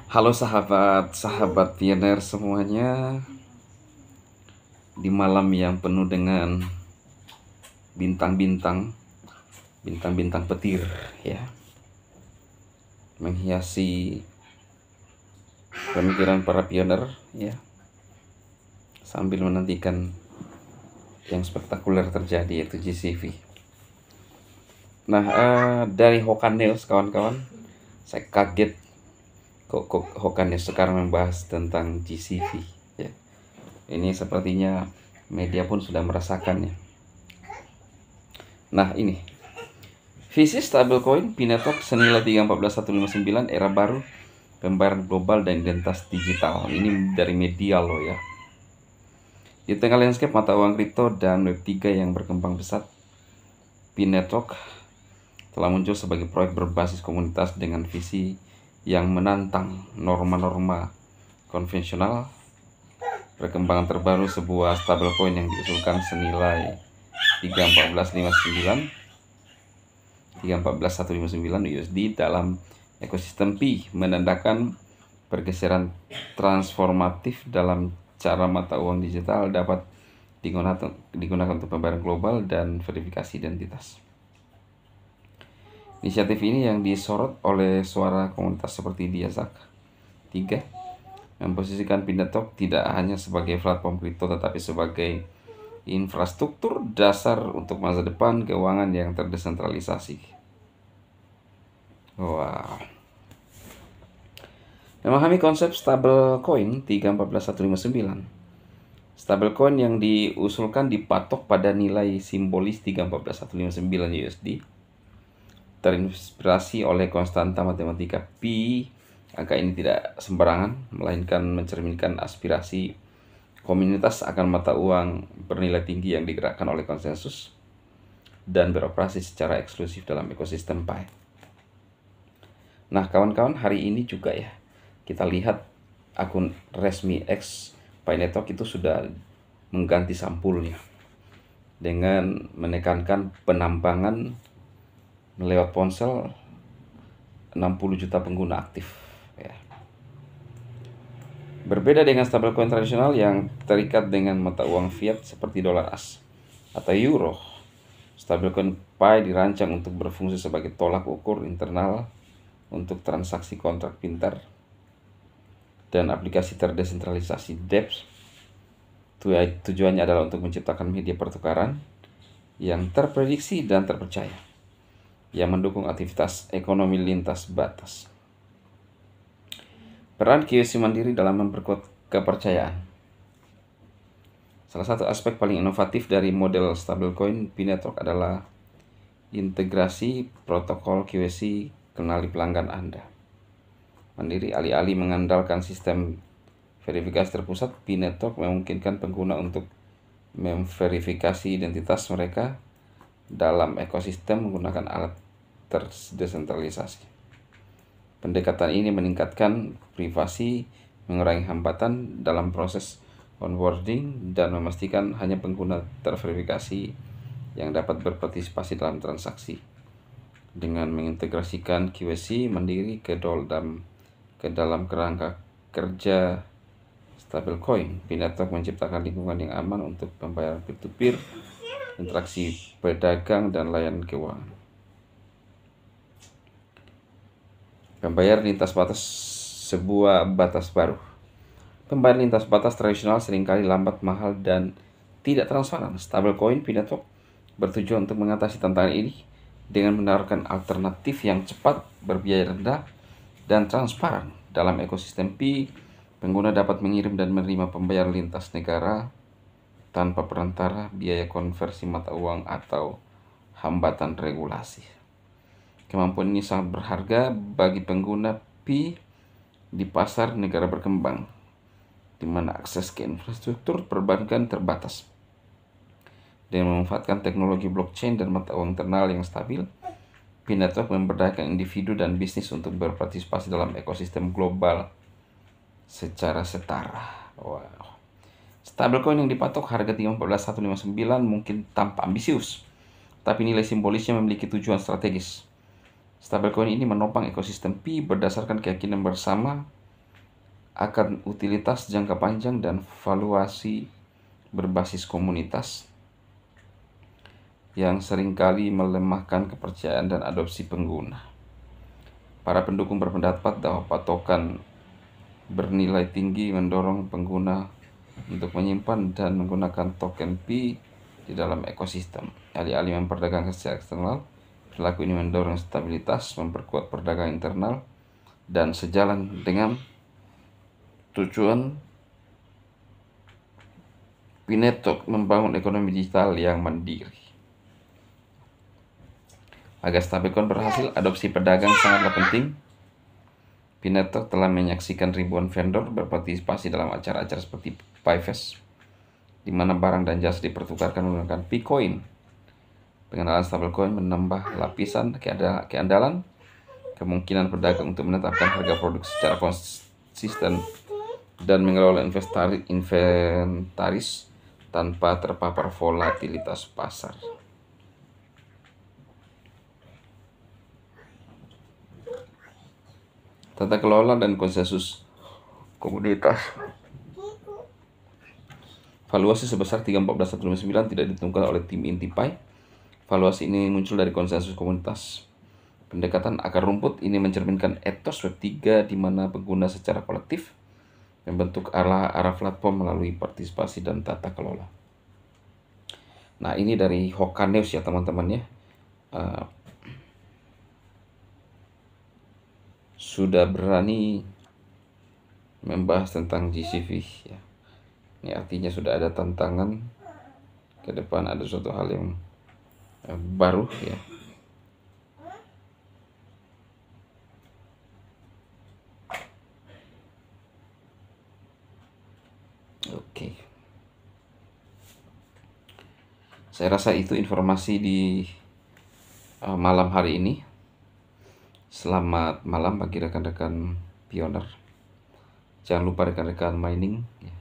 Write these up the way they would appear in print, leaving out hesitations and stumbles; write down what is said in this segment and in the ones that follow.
Halo sahabat pioner semuanya. Di malam yang penuh dengan bintang-bintang, bintang-bintang petir ya, menghiasi pemikiran para pioner ya, sambil menantikan yang spektakuler terjadi, yaitu GCV. Nah, dari Hokan News kawan-kawan, saya kaget kok Hokan News sekarang membahas tentang GCV ya. Ini sepertinya media pun sudah merasakannya. Nah, ini visi stablecoin Pinatok senilai 314.159 era baru pembayaran global dan identitas digital. Ini dari media loh ya. Di tengah landscape mata uang kripto dan Web3 yang berkembang pesat, Pinatok telah muncul sebagai proyek berbasis komunitas dengan visi yang menantang norma-norma konvensional. Perkembangan terbaru sebuah stablecoin yang diusulkan senilai 314.159 USD dalam ekosistem Pi menandakan pergeseran transformatif dalam cara mata uang digital dapat digunakan untuk pembayaran global dan verifikasi identitas. Inisiatif ini yang disorot oleh suara komunitas seperti Diazak 3 memposisikan Pinatok tidak hanya sebagai platform kripto tetapi sebagai infrastruktur dasar untuk masa depan keuangan yang terdesentralisasi. Wow. Memahami konsep stablecoin 314.159. Stablecoin yang diusulkan dipatok pada nilai simbolis 314.159 USD. Terinspirasi oleh konstanta matematika Pi, angka ini tidak sembarangan, melainkan mencerminkan aspirasi komunitas akan mata uang bernilai tinggi yang digerakkan oleh konsensus dan beroperasi secara eksklusif dalam ekosistem Pi. Nah, kawan-kawan, hari ini juga ya, kita lihat akun resmi X Pi Network itu sudah mengganti sampulnya dengan menekankan penambangan lewat ponsel 60 juta pengguna aktif ya. Berbeda dengan stablecoin tradisional yang terikat dengan mata uang fiat seperti dolar AS atau euro, stablecoin Pi dirancang untuk berfungsi sebagai tolak ukur internal untuk transaksi kontrak pintar dan aplikasi terdesentralisasi DEPS. Tujuannya adalah untuk menciptakan media pertukaran yang terprediksi dan terpercaya, yang mendukung aktivitas ekonomi lintas batas. Peran QC mandiri dalam memperkuat kepercayaan. Salah satu aspek paling inovatif dari model stablecoin Pi Network adalah integrasi protokol QC kenali pelanggan Anda. Mandiri alih-alih mengandalkan sistem verifikasi terpusat, Pi Network memungkinkan pengguna untuk memverifikasi identitas mereka dalam ekosistem menggunakan alat terdesentralisasi. Pendekatan ini meningkatkan privasi, mengurangi hambatan dalam proses onboarding, dan memastikan hanya pengguna terverifikasi yang dapat berpartisipasi dalam transaksi. Dengan mengintegrasikan QC mandiri ke dalam kerangka kerja stablecoin, Pi Network menciptakan lingkungan yang aman untuk pembayaran peer-to-peer, interaksi pedagang, dan layanan keuangan. Pembayaran lintas batas, sebuah batas baru. Pembayaran lintas batas tradisional seringkali lambat, mahal, dan tidak transparan. Stablecoin Pi Network bertujuan untuk mengatasi tantangan ini dengan menawarkan alternatif yang cepat, berbiaya rendah, dan transparan. Dalam ekosistem Pi, pengguna dapat mengirim dan menerima pembayaran lintas negara tanpa perantara, biaya konversi mata uang, atau hambatan regulasi. Kemampuan ini sangat berharga bagi pengguna Pi di pasar negara berkembang, di mana akses ke infrastruktur perbankan terbatas. Dengan memanfaatkan teknologi blockchain dan mata uang internal yang stabil, Pi Network memberdayakan individu dan bisnis untuk berpartisipasi dalam ekosistem global secara setara. Wow. Stablecoin yang dipatok harga 314.159 mungkin tampak ambisius, tapi nilai simbolisnya memiliki tujuan strategis. Stablecoin ini menopang ekosistem Pi berdasarkan keyakinan bersama akan utilitas jangka panjang dan valuasi berbasis komunitas yang seringkali melemahkan kepercayaan dan adopsi pengguna. Para pendukung berpendapat bahwa patokan bernilai tinggi mendorong pengguna untuk menyimpan dan menggunakan token Pi di dalam ekosistem. Alih-alih memperdagangkan secara eksternal, perilaku ini mendorong stabilitas, memperkuat perdagangan internal, dan sejalan dengan tujuan Pi Network membangun ekonomi digital yang mandiri. Agar stablecoin berhasil, adopsi pedagang sangatlah penting. Pi Network telah menyaksikan ribuan vendor berpartisipasi dalam acara-acara seperti PiFest, di mana barang dan jasa dipertukarkan menggunakan Picoin. Pengenalan stablecoin menambah lapisan keandalan, kemungkinan pedagang untuk menetapkan harga produk secara konsisten, dan mengelola inventaris tanpa terpapar volatilitas pasar. Tata kelola dan konsensus komunitas. Valuasi sebesar 314,9 tidak ditentukan oleh tim inti Pi. Valuasi ini muncul dari konsensus komunitas. Pendekatan akar rumput ini mencerminkan etos Web3 di mana pengguna secara kolektif membentuk arah platform melalui partisipasi dan tata kelola. Nah, ini dari Hoka News ya teman-teman ya. Sudah berani membahas tentang GCV ya. Ini artinya sudah ada tantangan ke depan, ada suatu hal yang baru ya. Oke. Saya rasa itu informasi di malam hari ini. Selamat malam bagi rekan-rekan pioner. Jangan lupa rekan-rekan mining ya,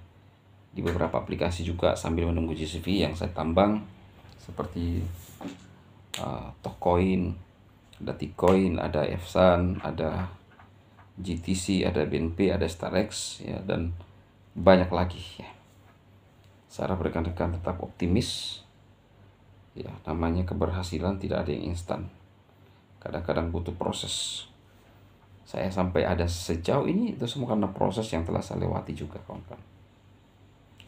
di beberapa aplikasi juga sambil menunggu GCV yang saya tambang seperti Tokoin, ada Tcoin, ada Efsan, ada GTC, ada BNP, ada Starex ya, dan banyak lagi ya. Saya harap rekan-rekan tetap optimis ya, namanya keberhasilan tidak ada yang instan, kadang-kadang butuh proses. Saya sampai ada sejauh ini itu semua karena proses yang telah saya lewati juga kawan-kawan.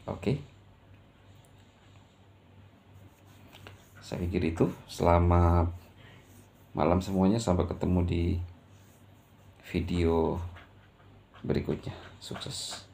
Oke, saya pikir itu. Selamat malam semuanya, sampai ketemu di video berikutnya. Sukses.